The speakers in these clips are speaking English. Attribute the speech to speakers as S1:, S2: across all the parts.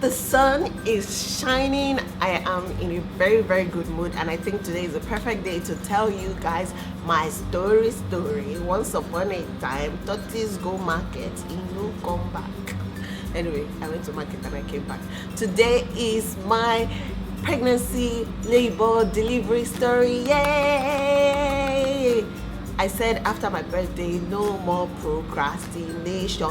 S1: The sun is shining. I am in a very, very good mood, and I think today is a perfect day to tell you guys my story. Once upon a time, tortoise go market, he no come back. Anyway, I went to market and I came back. Today is my pregnancy, labor, delivery story. Yay! I said after my birthday, no more procrastination.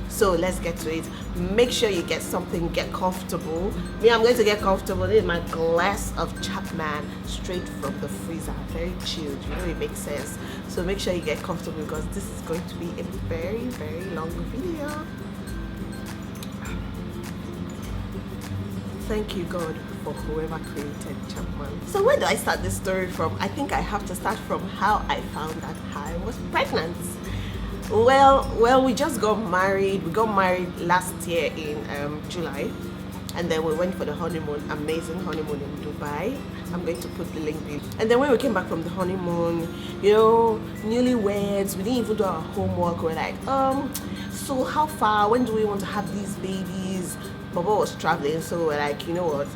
S1: So let's get to it. Make sure you get something, get comfortable. Me, I'm going to get comfortable. This is my glass of Chapman straight from the freezer. Very chilled, you know, it makes sense. So make sure you get comfortable because this is going to be a very, very long video. Thank you, God, for whoever created Chapman. So where do I start this story from? I think I have to start from how I found that I was pregnant. Well, we just got married. We got married last year in July, and then we went for the honeymoon. Amazing honeymoon in Dubai. I'm going to put the link below. And then when we came back from the honeymoon, you know, newlyweds, we didn't even do our homework. We're like, so how far? When do we want to have these babies? Baba was traveling, so we're like, you know what,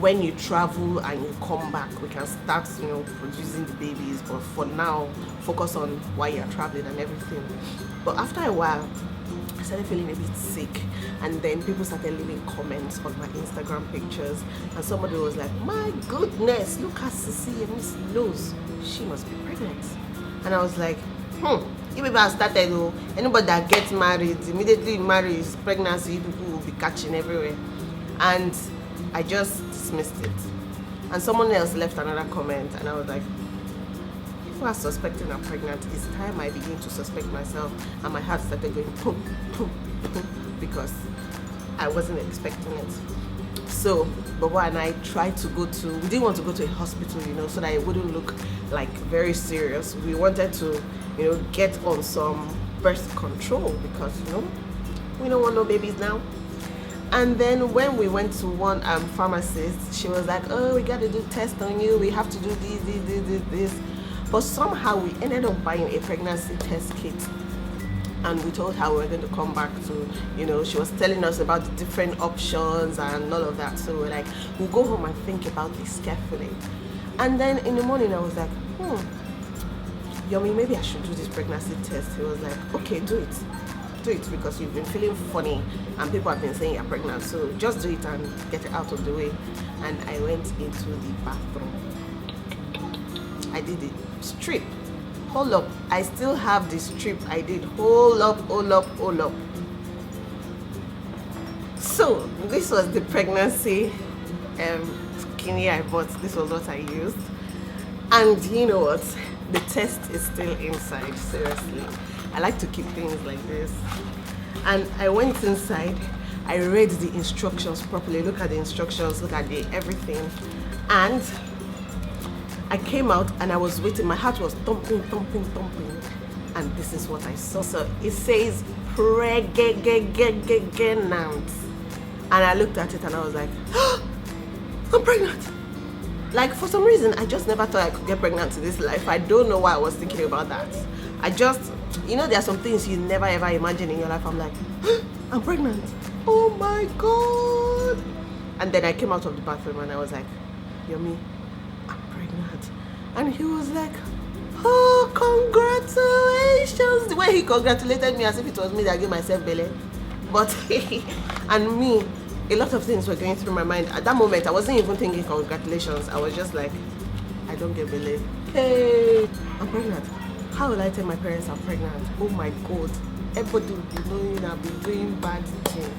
S1: when you travel and you come back, we can start, you know, producing the babies, but for now focus on why you're traveling and everything. But after a while I started feeling a bit sick, and then people started leaving comments on my Instagram pictures, and somebody was like, my goodness, look at Sisi's nose, she must be pregnant. And I was like, you people have started, oh, anybody that gets married, immediately marries, pregnancy, people will be catching everywhere. And I just dismissed it. And someone else left another comment, and I was like, people are suspecting I'm pregnant. It's time I begin to suspect myself. And my heart started going boom, boom, boom, because I wasn't expecting it. So Baba and I tried to we didn't want to go to a hospital, you know, so that it wouldn't look like very serious. We wanted to, you know, get on some birth control because, you know, we don't want no babies now. And then when we went to one pharmacist, she was like, oh, we got to do tests on you, we have to do this. But somehow we ended up buying a pregnancy test kit, and we told her we were going to come back to, you know, she was telling us about the different options and all of that. So we're like, we'll go home and think about this carefully. And then in the morning I was like, Yummy, maybe I should do this pregnancy test. He was like, okay, do it because you've been feeling funny and people have been saying you're pregnant, so just do it and get it out of the way. And I went into the bathroom. I did the strip. Hold up, I still have the strip I did. Hold up. So this was the pregnancy skinny I bought. This was what I used. And you know what? The test is still inside, seriously. I like to keep things like this. And I went inside, I read the instructions properly. Look at the instructions, look at the everything. And I came out and I was waiting. My heart was thumping. And this is what I saw. So it says pregnant. And I looked at it and I was like, I'm pregnant. Like, for some reason, I just never thought I could get pregnant in this life. I don't know why I was thinking about that. I just, you know, there are some things you never ever imagine in your life. I'm like, I'm pregnant. Oh my God. And then I came out of the bathroom and I was like, Yummy, I'm pregnant. And he was like, oh, congratulations. The way he congratulated me as if it was me that gave myself belly. But, and me, a lot of things were going through my mind. At that moment, I wasn't even thinking congratulations. I was just like, I don't get belly. Hey, I'm pregnant. How will I tell my parents I'm pregnant? Oh my God. Everybody will be knowing I've been doing bad things.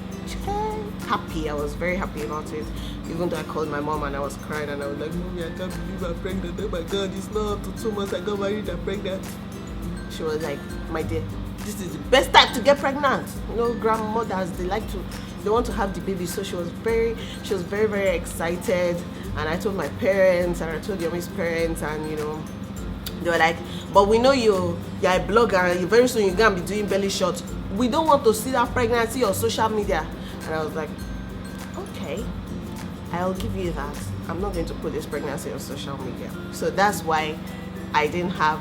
S1: Happy. I was very happy about it. Even though I called my mom and I was crying and I was like, Mommy, I can't believe I'm pregnant. Oh my God, it's not up to 2 months I got married, I'm pregnant. She was like, my dear, this is the best time to get pregnant. You know, grandmothers, they want to have the baby. So she was very, very excited. And I told my parents and I told Yummie's parents, and you know, they were like, but we know you're a blogger and very soon you're gonna be doing belly shots. We don't want to see that pregnancy on social media. And I was like, okay, I'll give you that. I'm not going to put this pregnancy on social media. So that's why I didn't have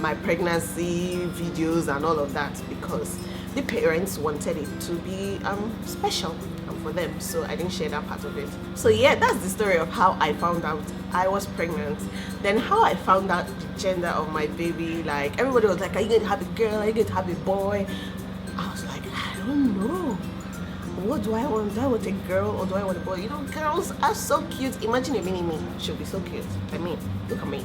S1: my pregnancy videos and all of that, because the parents wanted it to be special for them, so I didn't share that part of it. So yeah, that's the story of how I found out I was pregnant. Then how I found out the gender of my baby. Like, everybody was like, are you going to have a girl, are you going to have a boy? I was like, I don't know. What do I want? Do I want a girl or do I want a boy? You know, girls are so cute. Imagine a mini me. She'll be so cute. I mean, look at me.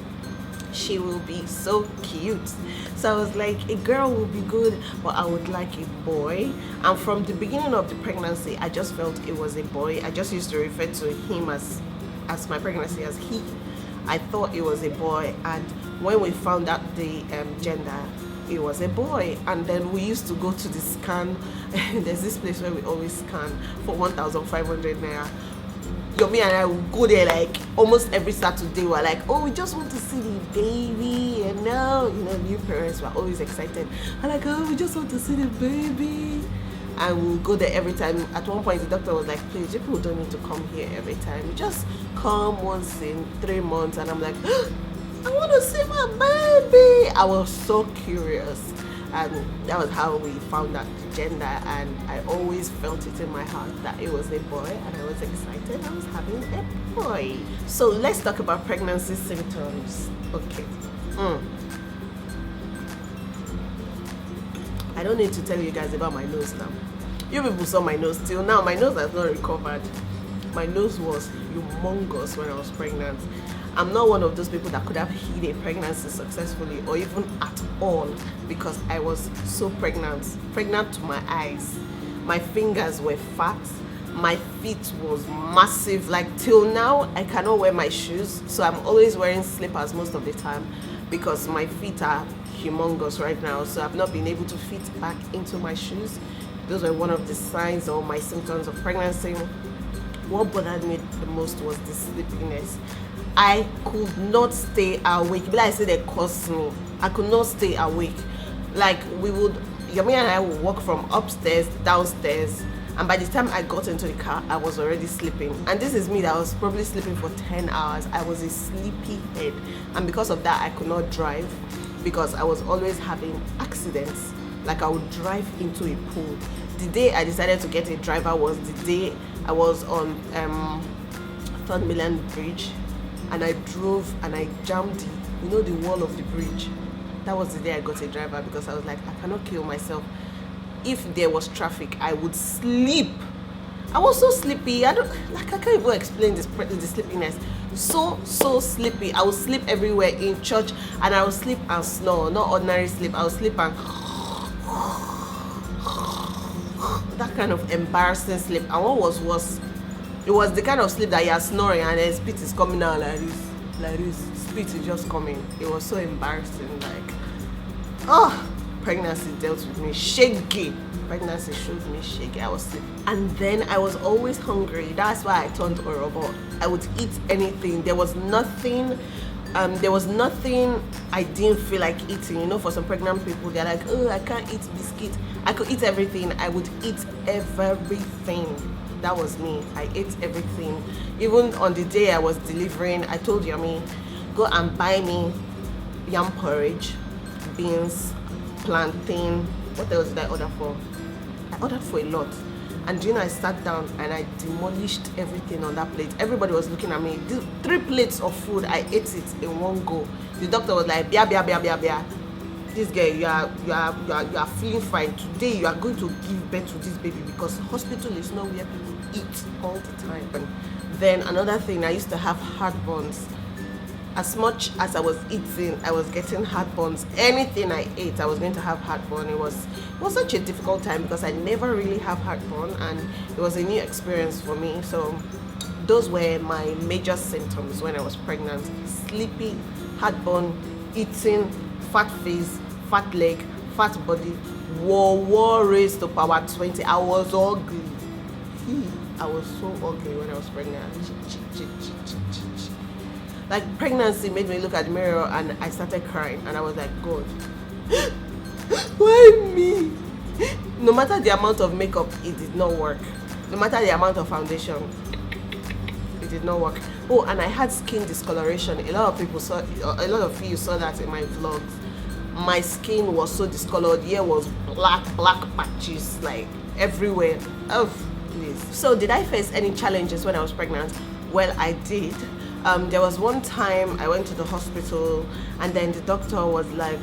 S1: She will be so cute. So I was like, a girl will be good, but I would like a boy. And from the beginning of the pregnancy, I just felt it was a boy. I just used to refer to him as my pregnancy as he. I thought it was a boy, and when we found out the gender, it was a boy. And then we used to go to the scan. There's this place where we always scan for 1,500 naira. Yemmie and I would go there like almost every Saturday. We're like, oh, we just want to see the baby. And now, you know, new parents were always excited. I'm like, oh, we just want to see the baby. And we'll go there every time. At one point, the doctor was like, please, you people don't need to come here every time. You just come once in 3 months. And I'm like, oh, I want to see my baby. I was so curious. And that was how we found out the gender, and I always felt it in my heart that it was a boy, and I was excited I was having a boy. So let's talk about pregnancy symptoms. Okay. I don't need to tell you guys about my nose now. You people saw my nose. Till now, my nose has not recovered. My nose was humongous when I was pregnant. I'm not one of those people that could have hid a pregnancy successfully or even at all, because I was so pregnant to my eyes. My fingers were fat, my feet was massive. Like, till now I cannot wear my shoes, so I'm always wearing slippers most of the time because my feet are humongous right now, so I've not been able to fit back into my shoes. Those were one of the signs or my symptoms of pregnancy. What bothered me the most was the sleepiness. I could not stay awake. Like I said, they cursed me. I could not stay awake. Like, Yemmie and I would walk from upstairs, downstairs, and by the time I got into the car, I was already sleeping. And this is me that was probably sleeping for 10 hours. I was a sleepy head. And because of that, I could not drive because I was always having accidents. Like, I would drive into a pool. The day I decided to get a driver was the day I was on 3rd Million Bridge. And I drove and I jammed, you know, the wall of the bridge. That was the day I got a driver because I was like, I cannot kill myself. If there was traffic, I would sleep. I was so sleepy. I can't even explain the sleepiness. So sleepy. I would sleep everywhere in church, and I would sleep and snore. Not ordinary sleep. I would sleep and that kind of embarrassing sleep. And what was worse, it was the kind of sleep that you are snoring and then spit is coming out like this. Spit is just coming. It was so embarrassing. Like, pregnancy dealt with me shaky. Pregnancy showed me shaky. I was sick. And then I was always hungry. That's why I turned horrible. I would eat anything. There was nothing I didn't feel like eating. You know, for some pregnant people, they're like, oh, I can't eat biscuit. I could eat everything. I would eat everything. That was me. I ate everything. Even on the day I was delivering, I told Yemmie, go and buy me yam porridge, beans, plantain. What else did I order for? I ordered for a lot. And you know, I sat down and I demolished everything on that plate. Everybody was looking at me. 3 plates of food, I ate it in one go. The doctor was like, bia, bia, bia, bia, bia. This girl, you are feeling fine. Today you are going to give birth to this baby, because hospital is not where people eat all the time. And then another thing, I used to have heartburns. As much as I was eating, I was getting heartburns. Anything I ate, I was going to have heartburn. It was such a difficult time because I never really have heartburn, and it was a new experience for me. So those were my major symptoms when I was pregnant: sleepy, heartburn, eating, fat face, fat leg, fat body, war raised to power 20. I was ugly. I was so ugly when I was pregnant. Like, pregnancy made me look at the mirror and I started crying, and I was like, God, why me? No matter the amount of makeup, it did not work. No matter the amount of foundation, it did not work. Oh, and I had skin discoloration. A lot of you saw that in my vlogs. My skin was so discolored. Here was black patches like everywhere. Oh, please. So did I face any challenges when I was pregnant? Well, I did. There was one time I went to the hospital, and then the doctor was like,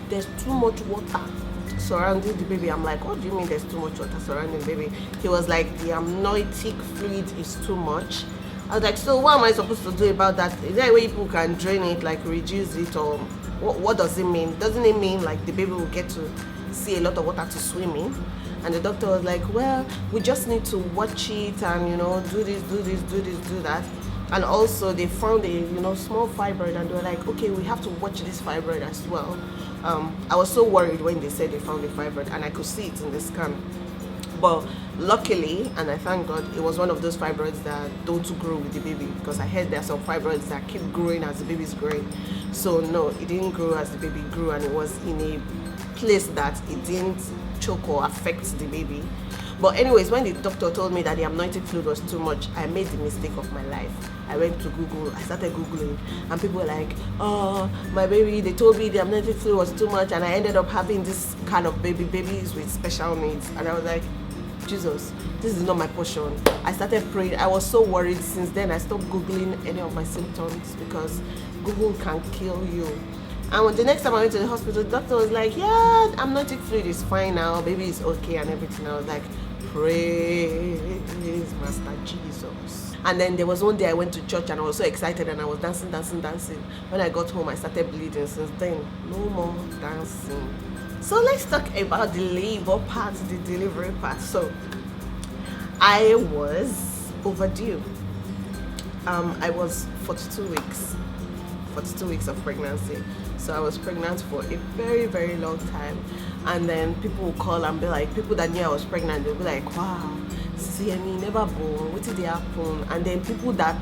S1: there's too much water surrounding the baby. I'm like, what do you mean there's too much water surrounding the baby? He was like, the amniotic fluid is too much. I was like, so what am I supposed to do about that? Is there a way people can drain it, like reduce it, or what does it mean? Doesn't it mean like the baby will get to see a lot of water to swim in? And the doctor was like, well, we just need to watch it and, you know, do this, do that. And also they found a, you know, small fibroid, and they were like, okay, we have to watch this fibroid as well. I was so worried when they said they found a fibroid, and I could see it in the scan. But luckily, and I thank God, it was one of those fibroids that don't grow with the baby, because I heard there are some fibroids that keep growing as the baby's growing. So no, it didn't grow as the baby grew, and it was in a place that it didn't choke or affect the baby. But anyways, when the doctor told me that the amniotic fluid was too much, I made the mistake of my life. I went to Google, I started Googling, and people were like, oh, my baby, they told me the amniotic fluid was too much, and I ended up having this kind of babies with special needs. And I was like, Jesus, this is not my portion. I started praying. I was so worried. Since then, I stopped Googling any of my symptoms, because Google can kill you. And when the next time I went to the hospital, the doctor was like, yeah, amniotic fluid is fine now, baby is okay and everything. I was like, praise Master Jesus. And then there was one day I went to church, and I was so excited, and I was dancing. When I got home, I started bleeding. Since then, no more dancing. So let's talk about the labor part, the delivery part. So I was overdue. I was 42 weeks of pregnancy. So I was pregnant for a very long time. And then people would call and be like, people that knew I was pregnant, they'll be like, wow, sisiyemmie never born, what did they happen? And then people that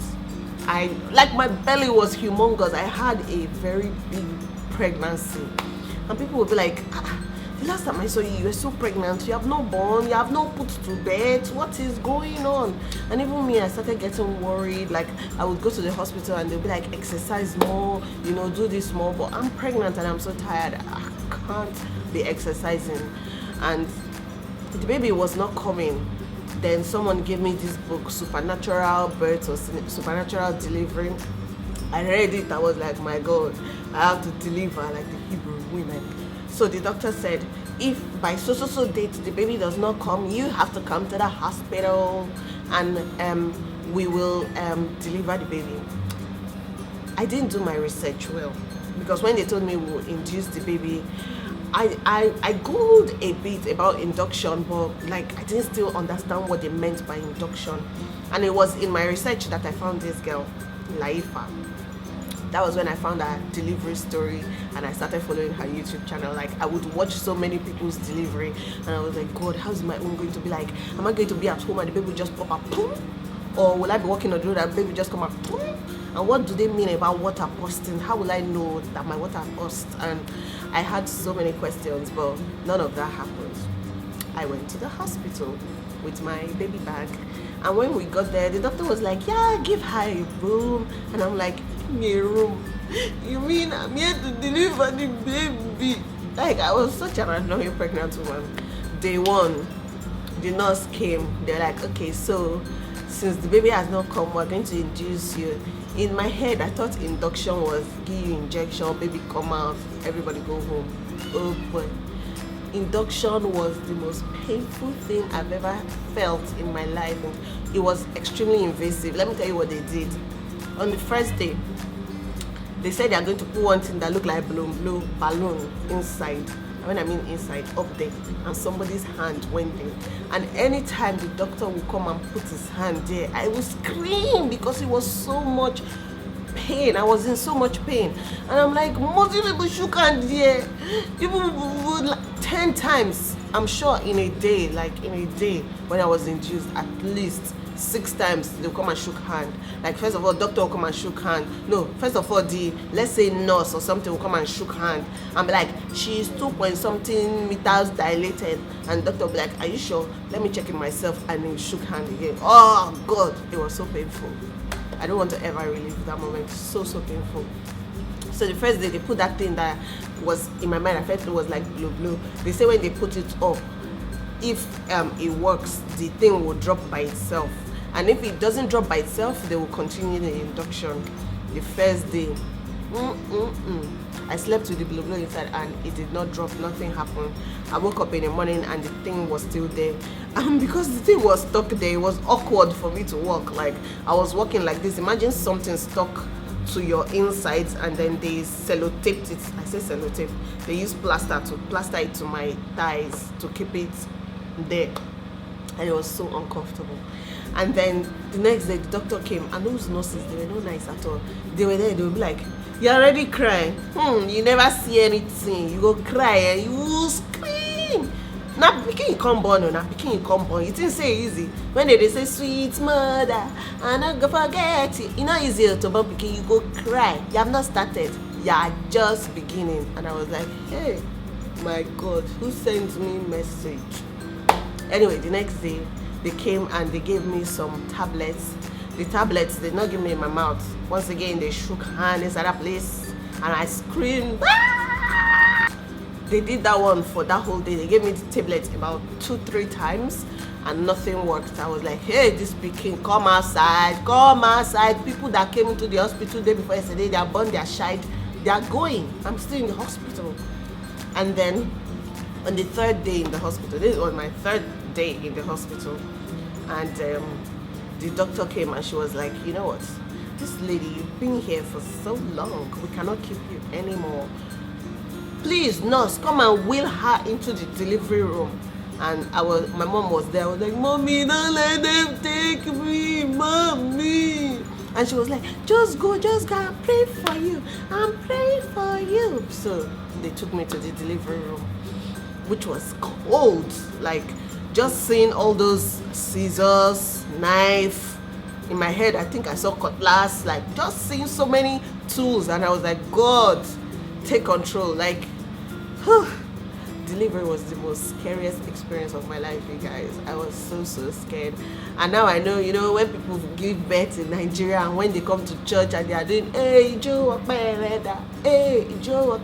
S1: my belly was humongous. I had a very big pregnancy. And people would be like, the last time I saw you, you were so pregnant, you have not born, you have not put to bed, what is going on? And even me, I started getting worried. Like, I would go to the hospital and they'll be like, exercise more, you know, do this more. But I'm pregnant and I'm so tired, I can't be exercising. And the baby was not coming. Then someone gave me this book, Supernatural Birth or Supernatural Delivery. I read it, I was like, my God, I have to deliver like the Hebrew women. So the doctor said, if by so date the baby does not come, you have to come to the hospital, and we will deliver the baby. I didn't do my research well, because when they told me we would induce the baby, I googled a bit about induction, but like I didn't still understand what they meant by induction. And it was in my research that I found this girl, Laifa. That was when I found her delivery story, and I started following her YouTube channel. Like, I would watch so many people's delivery, and I was like, God, how's my own going to be like? Am I going to be at home and the baby will just pop up, boom? Or will I be walking on the road and the baby just come up, boom? And what do they mean about water bursting? How will I know that my water burst? And I had so many questions, but none of that happened. I went to the hospital with my baby bag, and when we got there, the doctor was like, yeah, give her a room. And I'm like, me a room? You mean I'm here to deliver the baby? Like, I was such an annoying pregnant woman. Day one, the nurse came. They're like, okay, so since the baby has not come, we're going to induce you. In my head, I thought induction was give you injection, baby come out, everybody go home. Oh boy. Induction was the most painful thing I've ever felt in my life. And it was extremely invasive. Let me tell you what they did. On the first day, they said they are going to put one thing that looked like balloon inside. When I mean inside, up there, and somebody's hand went there. And anytime the doctor would come and put his hand there, I would scream because it was so much pain. I was in so much pain. And I'm like, most people shook hand there. People would like 10 times. I'm sure in a day, when I was induced, at least 6 times they'll come and shook hand. Like, first of all, doctor will come and shook hand. No, first of all, let's say nurse or something will come and shook hand and be like, she's 2-point-something meters dilated, and doctor will be like, are you sure? Let me check it myself. And he shook hand again. Oh God, it was so painful. I don't want to ever relive that moment. So painful. So the first day they put that thing that was in my mind. I felt it was like blue. They say when they put it up, if it works, the thing will drop by itself, and if it doesn't drop by itself, they will continue the induction. The first day, I slept with the blue inside and it did not drop. Nothing happened. I woke up in the morning and the thing was still there, and because the thing was stuck there, it was awkward for me to walk. Like, I was walking like this. Imagine something stuck to your insides and then they sellotaped it. I say sellotape. They use plaster to plaster it to my thighs to keep it there, and it was so uncomfortable. And then the next day the doctor came, and those nurses, they were no nice at all. They were there, they would be like, "You're already crying, you never see anything, you go cry and you will scream." Now pikin you come born, now pikin you come born, you didn't say easy. When they say sweet mother, and not go forget it, not easy to born pikin, you go cry. You have not started, you are just beginning. And I was like, hey, my God, who sent me message? Anyway, the next day they came and they gave me some tablets. The tablets did not give me in my mouth. Once again, they shook hands inside that place and I screamed. Ah! They did that one for that whole day. They gave me the tablet about 2-3 times and nothing worked. I was like, hey, this pikin, come outside, come outside. People that came into the hospital the day before yesterday, they are born, they are shied, they are going. I'm still in the hospital. And then on the 3rd day in the hospital, this was my 3rd day in the hospital, and the doctor came and she was like, you know what, this lady, you've been here for so long, we cannot keep you anymore. Please, nurse, come and wheel her into the delivery room. And my mom was there. I was like, "Mommy, don't let them take me, Mommy." And she was like, just go, I'm praying for you, I'm praying for you. So they took me to the delivery room, which was cold. Like, just seeing all those scissors, knife in my head, I think I saw cutlass, like just seeing so many tools, and I was like, God, take control. Like, whew. Delivery was the most scariest experience of my life, you guys. I was so scared. And now I know, when people give birth in Nigeria and when they come to church and they are doing, hey, Joe, hey, Joe,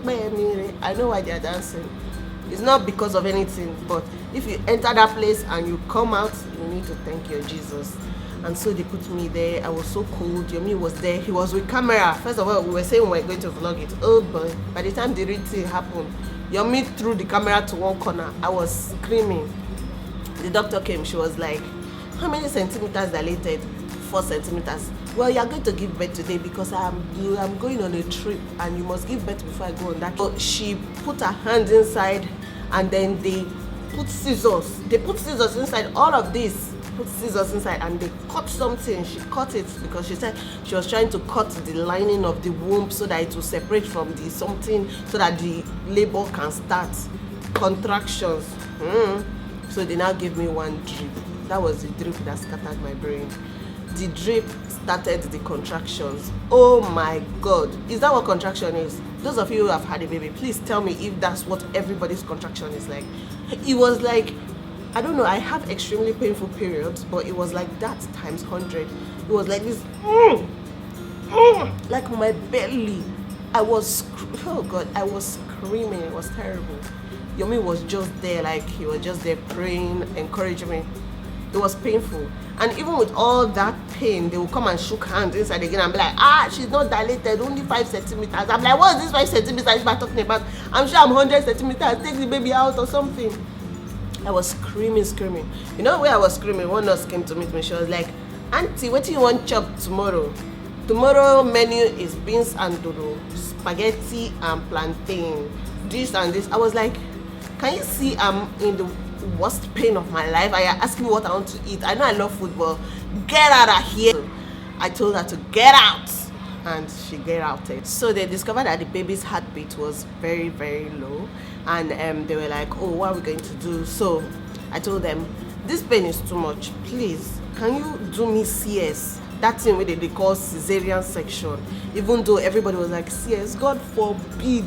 S1: I know why they are dancing. It's not because of anything, but if you enter that place and you come out, you need to thank your Jesus. And so they put me there. I was so cold. Yemmie was there. He was with camera. First of all, we were saying we were going to vlog it. Oh boy. By the time the real thing happened, Yemmie threw the camera to one corner. I was screaming. The doctor came. She was like, how many centimeters dilated? 4 centimeters. Well, you're going to give birth today because I'm going on a trip and you must give birth before I go on that. So she put her hand inside and then they put scissors. They put scissors inside all of this. Put scissors inside and they cut something. She cut it because she said she was trying to cut the lining of the womb so that it will separate from the something so that the labor can start. Contractions. So they now gave me one drip. That was the drip that scattered my brain. The drip started the contractions. Oh my God. Is that what contraction is? Those of you who have had a baby, please tell me if that's what everybody's contraction is like. It was like, I don't know, I have extremely painful periods, but it was like that times 100. It was like this, like my belly. I was, oh God, I was screaming. It was terrible. Yemmie was just there, like he was just there praying, encouraging me. It was painful. And even with all that pain, they will come and shook hands inside again and be like, she's not dilated, only 5 centimeters. I'm like, what is this 5 centimeters you're talking about? I'm sure I'm 100 centimeters, take the baby out or something. I was screaming. You know where I was screaming? One nurse came to meet me. She was like, Auntie, what do you want chop tomorrow? Tomorrow menu is beans and dodo, spaghetti and plantain, this and this. I was like, can you see I'm in the worst pain of my life? I asked me what I want to eat. I know I love food, but get out of here. I told her to get out, and she get out. So they discovered that the baby's heartbeat was very, very low, and they were like, oh, what are we going to do? So I told them, this pain is too much, please can you do me CS, that thing where they call cesarean section, even though everybody was like, CS, God forbid.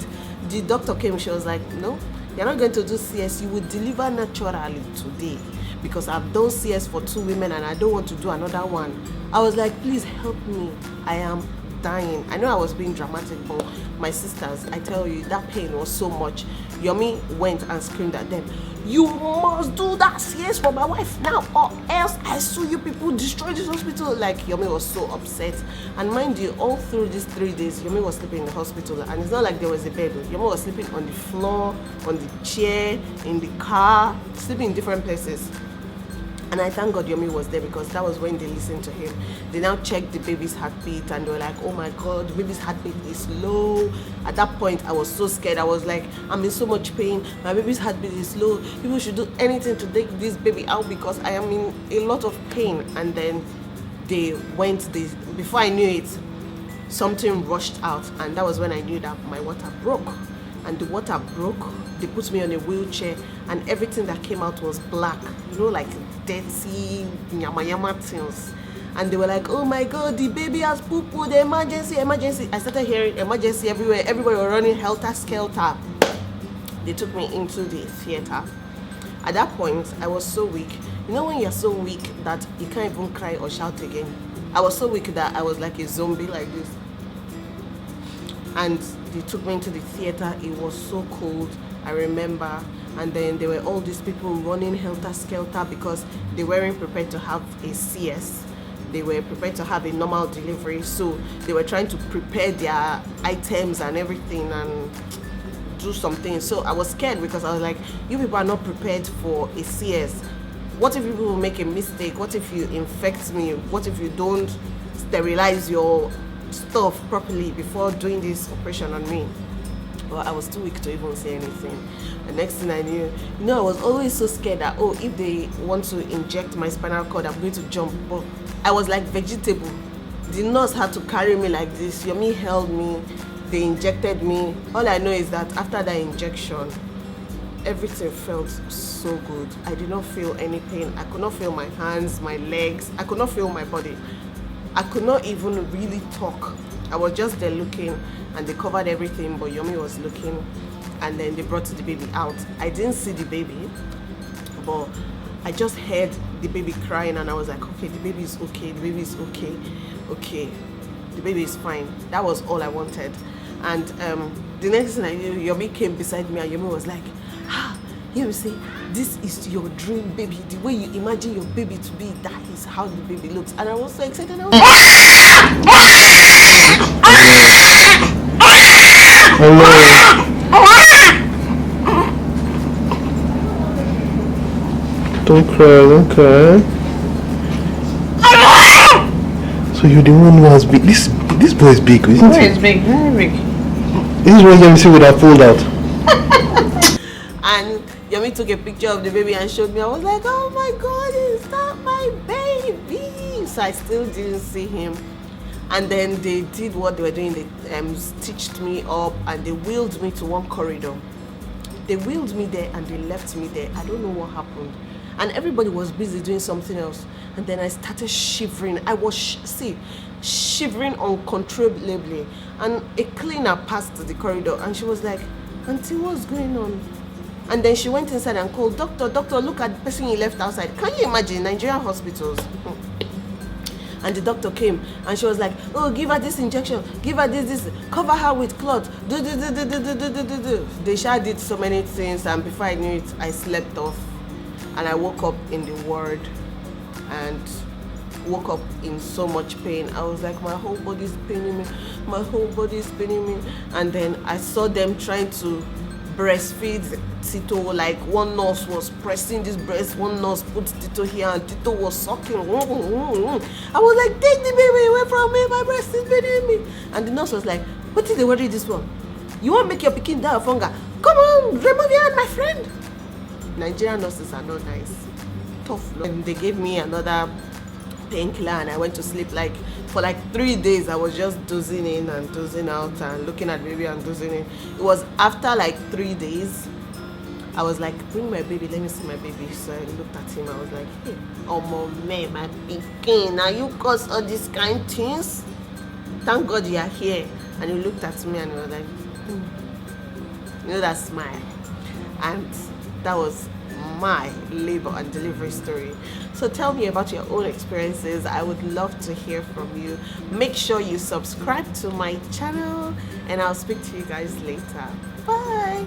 S1: The doctor came, she was like, no, you're not going to do CS, you will deliver naturally today, because I've done CS for 2 women and I don't want to do another one. I was like, please help me, I am dying. I know I was being dramatic, but my sisters, I tell you, that pain was so much. Yemmie went and screamed at them, "You must do that CS for my wife now, or else I sue you people, destroy this hospital." Like, Yemmie was so upset. And mind you, all through these 3 days, Yemmie was sleeping in the hospital, and it's not like there was a bed. Yemmie was sleeping on the floor, on the chair, in the car, sleeping in different places. And I thank God Yemmie was there, because that was when they listened to him. They now checked the baby's heartbeat, and they were like, "Oh my God, the baby's heartbeat is low." At that point, I was so scared. I was like, "I'm in so much pain. My baby's heartbeat is low. People should do anything to take this baby out, because I am in a lot of pain." And then they went, before I knew it, something rushed out, and that was when I knew that my water broke. And the water broke. They put me on a wheelchair, and everything that came out was black, like dirty yama things. And they were like, "Oh my God, the baby has poo-poo, the emergency, emergency." I started hearing emergency everywhere. Everybody was running helter-skelter. They took me into the theater. At that point, I was so weak. When you're so weak that you can't even cry or shout again? I was so weak that I was like a zombie like this. And they took me into the theater. It was so cold, I remember. And then there were all these people running helter-skelter, because they weren't prepared to have a CS. They were prepared to have a normal delivery. So they were trying to prepare their items and everything and do something. So I was scared, because I was like, you people are not prepared for a CS. What if people will make a mistake? What if you infect me? What if you don't sterilize your stuff properly before doing this operation on me? Well, I was too weak to even say anything. The next thing I knew, I was always so scared that, oh, if they want to inject my spinal cord, I'm going to jump. But I was like vegetable. The nurse had to carry me like this. Yemmie held me. They injected me. All I know is that after that injection, everything felt so good. I did not feel any pain. I could not feel my hands, my legs. I could not feel my body. I could not even really talk. I was just there looking, and they covered everything, but Yemmie was looking, and then they brought the baby out. I didn't see the baby, but I just heard the baby crying, and I was like, okay, the baby is okay, the baby is okay, okay, the baby is fine. That was all I wanted. And the next thing I knew, Yemmie came beside me, and Yemmie was like, you see, this is your dream baby. The way you imagine your baby to be, that is how the baby looks. And I was so excited. I was like,
S2: don't cry, don't cry. So you're the one who has big. This boy is big, isn't he?
S3: It's big, very big.
S2: This is what Yemmie would have pulled out.
S1: And Yemmie took a picture of the baby and showed me. I was like, oh my God, is that my baby? So I still didn't see him. And then they did what they were doing. They stitched me up, and they wheeled me to one corridor. They wheeled me there, and they left me there. I don't know what happened. And everybody was busy doing something else. And then I started shivering. I was shivering uncontrollably. And a cleaner passed the corridor, and she was like, "Auntie, what's going on?" And then she went inside and called, doctor, look at the person you left outside. Can you imagine Nigerian hospitals? And the doctor came, and she was like, "Oh, give her this injection, give her this, cover her with cloth, do. They did so many things, and before I knew it, I slept off. And I woke up in the ward, and woke up in so much pain. I was like, my whole body is paining me, my whole body is paining me. And then I saw them trying to breastfeed Tito. Like, one nurse was pressing this breast, one nurse put Tito here, and Tito was sucking. I was like, take the baby away from me, my breast is paining me. And the nurse was like, what is the worry this one? You want to make your pikin die of hunger? Come on, remove your hand, my friend. Nigerian nurses are not nice. Tough. And they gave me another painkiller, and I went to sleep. Like, for like 3 days, I was just dozing in and dozing out and looking at baby and dozing in. It was after like 3 days, I was like, bring my baby, let me see my baby. So I looked at him, I was like, hey, oh man, my pikin, now you cause all these kind of things? Thank God you are here. And he looked at me and he was like, that smile. And that was my labor and delivery story. So tell me about your own experiences. I would love to hear from you. Make sure you subscribe to my channel, and I'll speak to you guys later. Bye.